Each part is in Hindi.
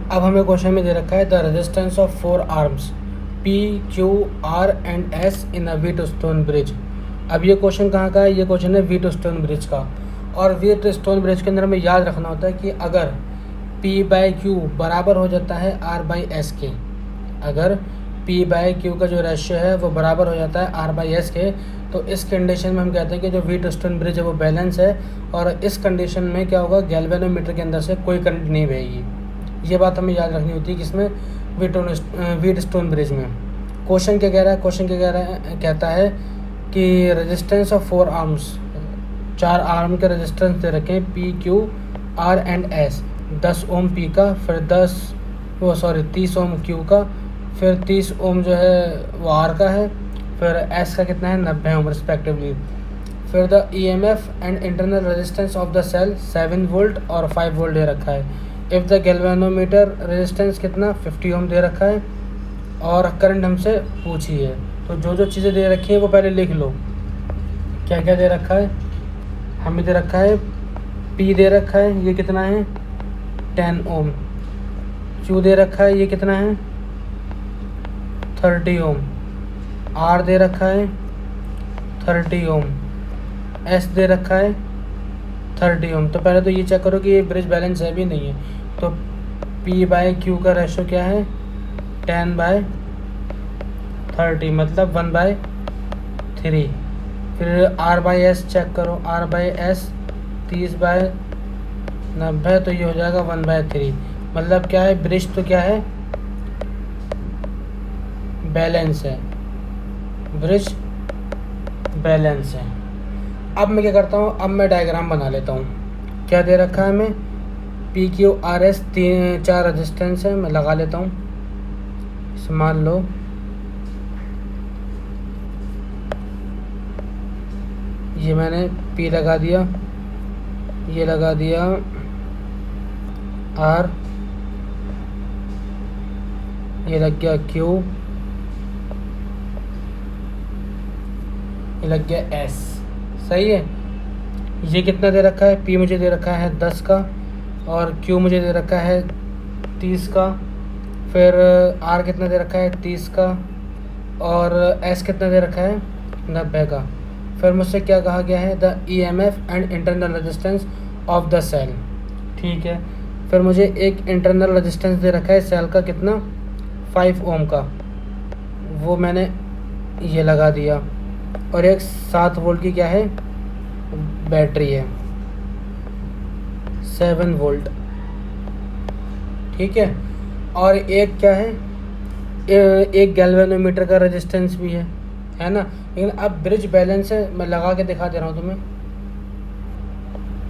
अब हमें क्वेश्चन में दे रखा है the resistance of 4 arms P, Q, R and S in a Wheatstone bridge. अब ये क्वेश्चन कहाँ का है? ये क्वेश्चन है व्हीटस्टोन ब्रिज का। और व्हीटस्टोन ब्रिज के अंदर हमें याद रखना होता है कि अगर P/Q बराबर हो जाता है R/S के, अगर P/Q का जो रेशियो है वो बराबर हो जाता है R/S के, तो इस कंडीशन में हम कहते हैं कि जो व्हीटस्टोन ब्रिज है वो बैलेंस है। और इस कंडीशन में क्या होगा? गैल्वेनोमीटर के अंदर से कोई करंट नहीं बहेगी। ये बात हमें याद रखनी होती है किसमें? व्हीटस्टोन ब्रिज में। क्वेश्चन क्या कह रहा है? क्वेश्चन क्या कह रहा है? कहता है कि रेजिस्टेंस ऑफ 4 आर्म्स, 4 आर्म के रेजिस्टेंस दे रखे हैं P, Q, R and S। 10 ohm P का, फिर 30 ओम Q का, फिर 30 ओम जो है वो R का है, फिर S का कितना है? 90 ओम रिस्पेक्टिवली। फिर the EMF and internal resistance of the cell 7 volt और 5 वोल्ट दे रखा है। इफ़ द गैल्वेनोमीटर रेजिस्टेंस कितना? 50 ओम दे रखा है और करंट हमसे पूछी है। तो जो जो चीज़ें दे रखी हैं वो पहले लिख लो। क्या क्या दे रखा है? हमें दे रखा है P दे रखा है, ये कितना है? 10 ओम। Q दे रखा है, ये कितना है? 30 ओम। R दे रखा है 30 ओम। S दे रखा है 30 ओम। तो पहले तो ये चेक करो कि ये ब्रिज बैलेंस है भी नहीं है। तो P/Q का रेशो क्या है? 10/30, मतलब 1/3। फिर R/S चेक करो, R/S 30/90, तो ये हो जाएगा 1/3। मतलब क्या है? ब्रिज तो क्या है? बैलेंस है, ब्रिज बैलेंस है। अब मैं क्या करता हूँ? अब मैं डायग्राम बना लेता हूँ। क्या दे रखा है हमें? PQRS 4 रेजिस्टेंस है, मैं लगा लेता हूँ। मान लो ये मैंने P लगा दिया, ये लगा दिया R, ये लग गया Q, ये लग गया S। सही है। ये कितना दे रखा है? P मुझे दे रखा है 10 का और Q मुझे दे रखा है 30 का। फिर R कितना दे रखा है? 30 का। और S कितना दे रखा है? 90 का। फिर मुझसे क्या कहा गया है? The EMF and internal resistance of the cell. ठीक है। फिर मुझे एक इंटरनल रेजिस्टेंस दे रखा है सेल का, कितना? 5 ओम का, वो मैंने ये लगा दिया। और एक 7 वोल्ट की क्या है? बैटरी है, 7 वोल्ट। ठीक है। और एक क्या है? एक गैल्वेनोमीटर का रेजिस्टेंस भी है ना। लेकिन अब ब्रिज बैलेंस है, मैं लगा के दिखा दे रहा हूँ तुम्हें।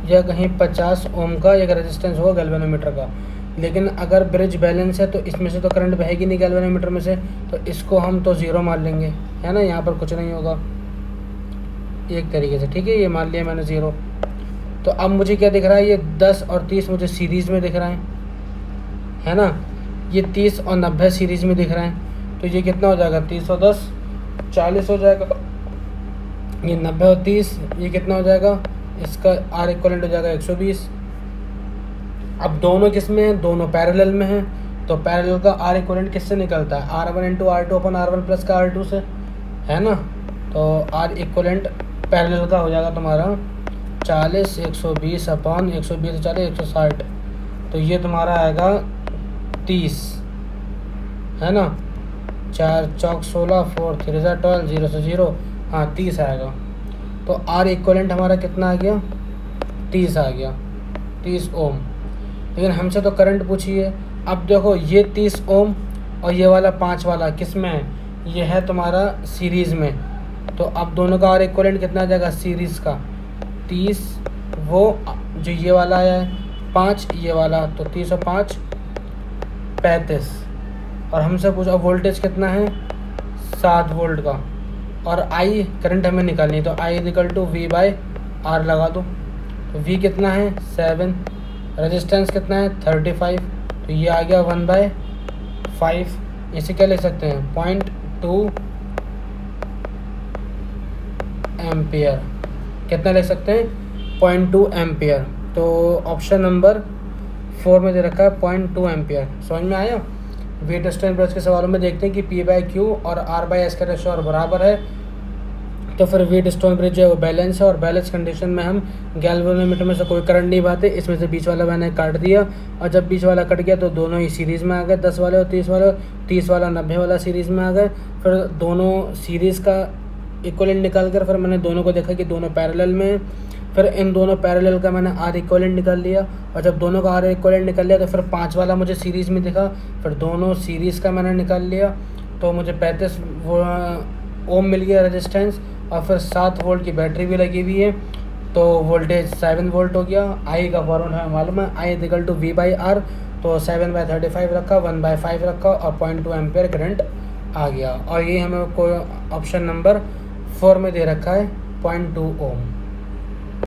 यह कहीं 50 ओम का एक रेजिस्टेंस होगा गैल्वेनोमीटर का। लेकिन अगर ब्रिज बैलेंस है तो इसमें से तो करंट बहेगी नहीं गैल्वेनोमीटर में से, तो इसको हम तो ज़ीरो मान लेंगे, है ना। यहाँ पर कुछ नहीं होगा एक तरीके से। ठीक है, ये मान लिया मैंने ज़ीरो। तो अब मुझे क्या दिख रहा है? ये 10 और 30 मुझे सीरीज़ में दिख रहा है ना। ये 30 और 90 सीरीज़ में दिख रहे हैं। तो ये कितना हो जाएगा? 30 और 10 40 हो जाएगा। ये 90 और 30, ये कितना हो जाएगा? इसका R इक्वलेंट हो जाएगा 120। अब दोनों किस में हैं? दोनों पैरेलल में हैं। तो पैरेलल का R इक्वलेंट किससे निकलता है? R1 इंटू R2 अपन R1 प्लस का R2 से, है ना। तो R इक्वलेंट पैरेलल का हो जाएगा तुम्हारा 40 120 अपॉन 120 40 160। तो ये तुम्हारा आएगा 30, है ना। 4 चौक 16 4 3 12 0 से 0, हाँ 30 आएगा। तो R इक्वलेंट हमारा कितना आ गया? 30 आ गया, 30 ओम। लेकिन हमसे तो करंट पूछी है। अब देखो ये 30 ओम और ये वाला 5 वाला किस में है? ये है तुम्हारा सीरीज़ में। तो अब दोनों का R इक्वलेंट कितना आ जाएगा? सीरीज़ का 30, वो जो ये वाला है 5, ये वाला, तो 30 और 5 35। और हमसे पूछा वोल्टेज कितना है? 7 वोल्ट का। और I करंट हमें निकालनी है, तो I इक्वल टू V/R लगा दो। तो V कितना है? 7। रेजिस्टेंस कितना है? 35। तो ये आ गया 1/5। इसे क्या लिख सकते हैं? 0.2 एम्पियर। कितना लिख सकते हैं? 0.2 एम्पियर। तो ऑप्शन नंबर 4 में दे रखा है 0.2 एम्पियर। समझ में आया। व्हीटस्टोन ब्रिज के सवालों में देखते हैं कि P/Q और R/S का रेशो और बराबर है, तो फिर व्हीटस्टोन ब्रिज जो है वो बैलेंस है, और बैलेंस कंडीशन में हम गैल्वेनोमीटर में से कोई करंट नहीं पाते, इसमें से बीच वाला मैंने काट दिया, और जब बीच वाला कट गया तो दोनों ही सीरीज़ में आ गए, 10 वाले और 30 वाले, 30 वाला 90 वाला सीरीज़ में आ गए। फिर दोनों सीरीज़ का इक्वलेंट निकाल कर फिर मैंने दोनों को देखा कि दोनों पैरेलल में है। फिर इन दोनों पैरेलल का मैंने आर इक्वलेंट निकाल लिया, और जब दोनों का आर इक्वलेंट निकाल लिया तो फिर 5 वाला मुझे सीरीज़ में दिखा, फिर दोनों सीरीज़ का मैंने निकाल लिया, तो मुझे 35 ओम मिल गया रेजिस्टेंस, और फिर 7 वोल्ट की बैटरी भी लगी हुई है, तो वोल्टेज 7 वोल्ट हो गया। आई का फॉर्मूला हमें मालूम है, आई इक्वल टू V/R, तो 7/35 रखा, 1/5 रखा, और 0.2 एम्पियर करंट आ गया। और ये हमें कोई ऑप्शन नंबर 4 में दे रखा है 0.2 ओम।